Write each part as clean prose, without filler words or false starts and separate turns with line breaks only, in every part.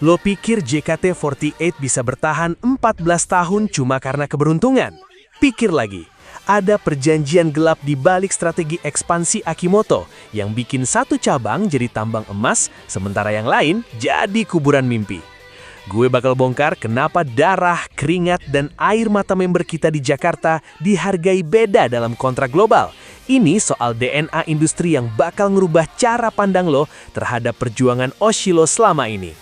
Lo pikir JKT48 bisa bertahan 14 tahun cuma karena keberuntungan? Pikir lagi, ada perjanjian gelap di balik strategi ekspansi Akimoto yang bikin satu cabang jadi tambang emas, sementara yang lain jadi kuburan mimpi. Gue bakal bongkar kenapa darah, keringat, dan air mata member kita di Jakarta dihargai beda dalam kontrak global. Ini soal DNA industri yang bakal ngerubah cara pandang lo terhadap perjuangan Oshilo selama ini.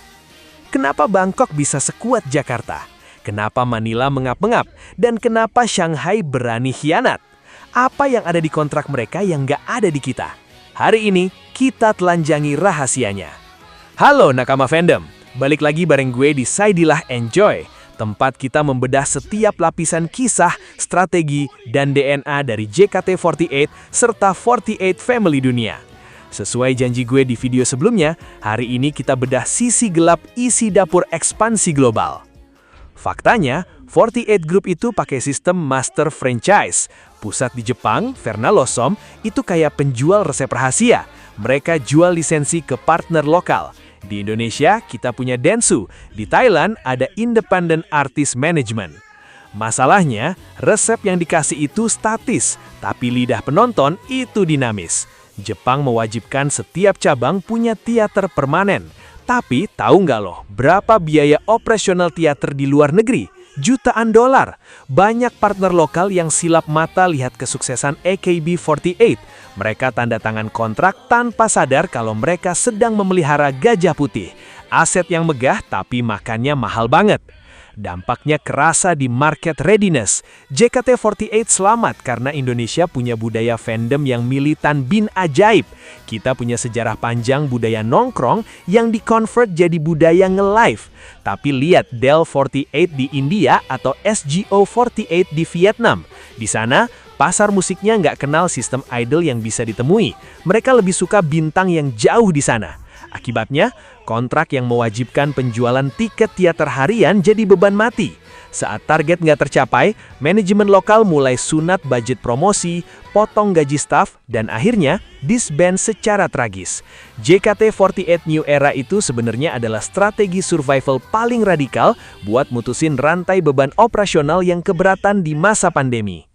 Kenapa Bangkok bisa sekuat Jakarta? Kenapa Manila mengap-ngap? Dan kenapa Shanghai berani khianat? Apa yang ada di kontrak mereka yang nggak ada di kita? Hari ini, kita telanjangi rahasianya. Halo nakama fandom, balik lagi bareng gue di Saidilah Enjoy, tempat kita membedah setiap lapisan kisah, strategi, dan DNA dari JKT48 serta 48 Family dunia. Sesuai janji gue di video sebelumnya, hari ini kita bedah sisi gelap isi dapur ekspansi global. Faktanya, 48 Group itu pakai sistem master franchise. Pusat di Jepang, Vernalosom, itu kayak penjual resep rahasia. Mereka jual lisensi ke partner lokal. Di Indonesia, kita punya Dentsu. Di Thailand, ada Independent Artist Management. Masalahnya, resep yang dikasih itu statis, tapi lidah penonton itu dinamis. Jepang mewajibkan setiap cabang punya teater permanen. Tapi tahu nggak loh, berapa biaya operasional teater di luar negeri? Jutaan dolar. Banyak partner lokal yang silap mata lihat kesuksesan AKB48. Mereka tanda tangan kontrak tanpa sadar kalau mereka sedang memelihara gajah putih. Aset yang megah tapi makannya mahal banget. Dampaknya kerasa di market readiness. JKT48 selamat karena Indonesia punya budaya fandom yang militan bin ajaib. Kita punya sejarah panjang budaya nongkrong yang di-convert jadi budaya nge-live. Tapi lihat Del48 di India atau SGO48 di Vietnam. Di sana, pasar musiknya nggak kenal sistem idol yang bisa ditemui. Mereka lebih suka bintang yang jauh di sana. Akibatnya, kontrak yang mewajibkan penjualan tiket teater harian jadi beban mati. Saat target nggak tercapai, manajemen lokal mulai sunat budget promosi, potong gaji staf, dan akhirnya disband secara tragis. JKT48 New Era itu sebenarnya adalah strategi survival paling radikal buat mutusin rantai beban operasional yang keberatan di masa pandemi.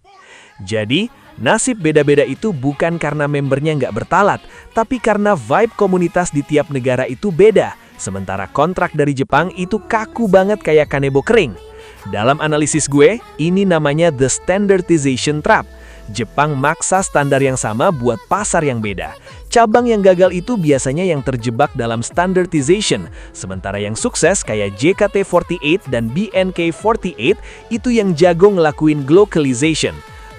Jadi, nasib beda-beda itu bukan karena membernya nggak bertalat, tapi karena vibe komunitas di tiap negara itu beda. Sementara kontrak dari Jepang itu kaku banget kayak kanebo kering. Dalam analisis gue, ini namanya the standardization trap. Jepang maksa standar yang sama buat pasar yang beda. Cabang yang gagal itu biasanya yang terjebak dalam standardization, sementara yang sukses kayak JKT48 dan BNK48 itu yang jago ngelakuin globalization.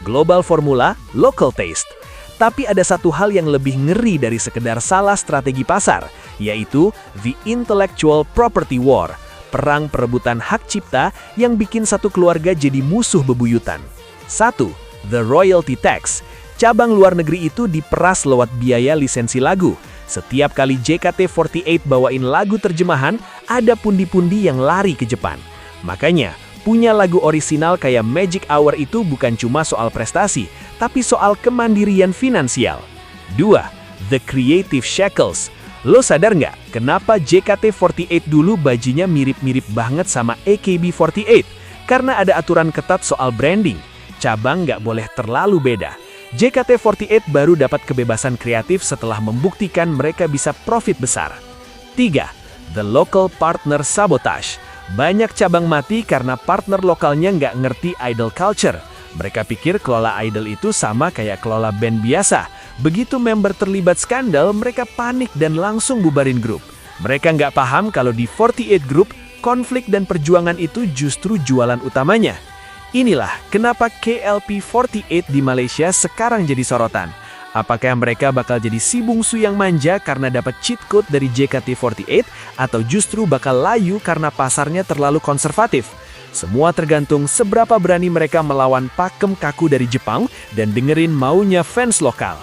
Global formula, local taste. Tapi ada satu hal yang lebih ngeri dari sekedar salah strategi pasar, yaitu the intellectual property war, perang perebutan hak cipta yang bikin satu keluarga jadi musuh bebuyutan. 1. The royalty tax. Cabang luar negeri itu diperas lewat biaya lisensi lagu. Setiap kali JKT48 bawain lagu terjemahan, ada pundi-pundi yang lari ke Jepang. Makanya, punya lagu orisinal kayak Magic Hour itu bukan cuma soal prestasi, tapi soal kemandirian finansial. 2. The Creative Shackles. Lo sadar nggak kenapa JKT48 dulu bajunya mirip-mirip banget sama AKB48? Karena ada aturan ketat soal branding. Cabang nggak boleh terlalu beda. JKT48 baru dapat kebebasan kreatif setelah membuktikan mereka bisa profit besar. 3. The Local Partner Sabotage. Banyak cabang mati karena partner lokalnya nggak ngerti idol culture. Mereka pikir kelola idol itu sama kayak kelola band biasa. Begitu member terlibat skandal, mereka panik dan langsung bubarin grup. Mereka nggak paham kalau di 48 Group, konflik dan perjuangan itu justru jualan utamanya. Inilah kenapa KLP48 di Malaysia sekarang jadi sorotan. Apakah mereka bakal jadi si bungsu yang manja karena dapat cheat code dari JKT48 atau justru bakal layu karena pasarnya terlalu konservatif? Semua tergantung seberapa berani mereka melawan pakem kaku dari Jepang dan dengerin maunya fans lokal.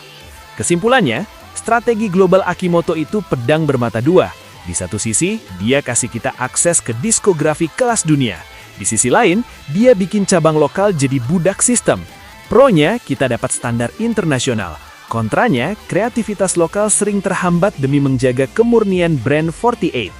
Kesimpulannya, strategi global Akimoto itu pedang bermata dua. Di satu sisi, dia kasih kita akses ke diskografi kelas dunia. Di sisi lain, dia bikin cabang lokal jadi budak sistem. Pro-nya, kita dapat standar internasional. Kontranya, kreativitas lokal sering terhambat demi menjaga kemurnian brand 48.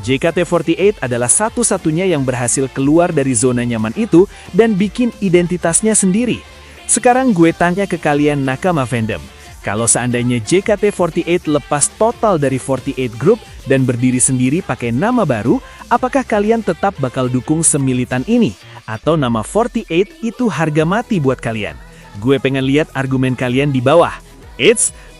JKT48 adalah satu-satunya yang berhasil keluar dari zona nyaman itu dan bikin identitasnya sendiri. Sekarang gue tanya ke kalian nakama fandom, kalau seandainya JKT48 lepas total dari 48 Group dan berdiri sendiri pakai nama baru, apakah kalian tetap bakal dukung semilitan ini? Atau nama 48 itu harga mati buat kalian? Gue pengen lihat argumen kalian di bawah.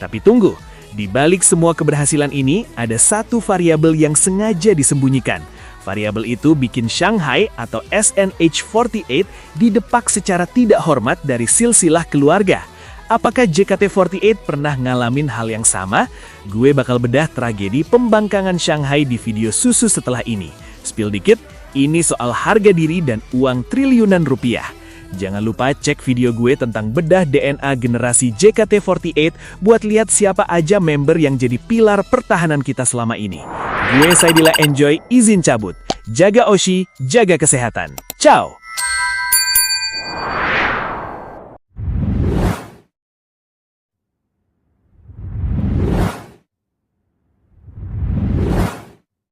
Tapi tunggu. Di balik semua keberhasilan ini, ada satu variabel yang sengaja disembunyikan. Variabel itu bikin Shanghai atau SNH48 didepak secara tidak hormat dari silsilah keluarga. Apakah JKT48 pernah ngalamin hal yang sama? Gue bakal bedah tragedi pembangkangan Shanghai di video susu setelah ini. Spill dikit, ini soal harga diri dan uang triliunan rupiah. Jangan lupa cek video gue tentang bedah DNA generasi JKT48 buat lihat siapa aja member yang jadi pilar pertahanan kita selama ini. Gue Saidila Enjoy, izin cabut. Jaga Oshi, jaga kesehatan. Ciao!